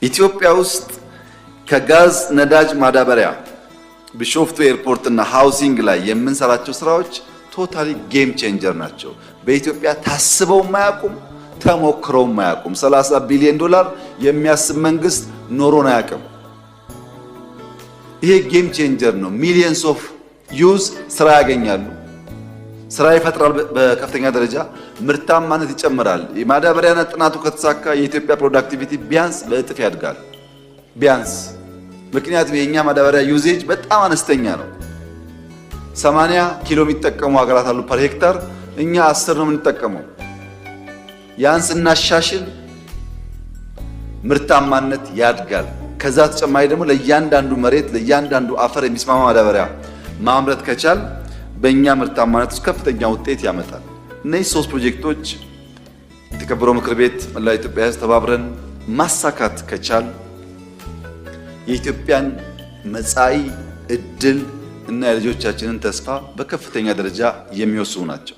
ኢትዮጵያ ውስጥ ከጋዝ ነዳጅ ማዳበሪያ ቢሾፍቱ ኤርፖርት እና ሃውሲንግ ላይ የምንሰራቸው ስራዎች ቶታሊ ጌም ቼንጀር ናቸው። በኢትዮጵያ ታስበው ማያቁም ተሞክረው ማያቁም። 30 ቢሊዮን ዶላር የሚያስብ መንግስት ኖሮን አያውቅም። ይሄ ጌም ቼንጀር ነው። ሚሊየንስ ኦፍ ዩዝ ስራ ያገኛሉ፣ ስራ ይፈጥራል። በከፍተኛ ደረጃ ምርታማነት ይጨምራል። የማዳበሪያና ጥናቱ ከተሳካ የኢትዮጵያ ፕሮዳክቲቪቲ ቢያንስ በእጥፍ ያድጋል። ቢያንስ ምክንያቱም የኛ ማዳበሪያ ዩዜጅ በጣም አነስተኛ ነው። 80 ኪሎ የሚጠቀሙ ሀገራት አሉ ፐር ሄክታር፣ እኛ 10 ነው የምንጠቀመው። ያን ስናሻሽል ምርታማነት ያድጋል። ከዛ ተጨማሪ ደግሞ ለእያንዳንዱ መሬት ለእያንዳንዱ አፈር የሚስማማ ማዳበሪያ ማምረት ከቻል በእኛ ምርታማነት ውስጥ ከፍተኛ ውጤት ያመጣል። እነዚህ 3 ፕሮጀክቶች የተከበረው ምክር ቤት መላ ኢትዮጵያ ሕዝብ ተባብረን ማሳካት ከቻል የኢትዮጵያን መጻኢ ዕድል እና የልጆቻችንን ተስፋ በከፍተኛ ደረጃ የሚወስኑ ናቸው።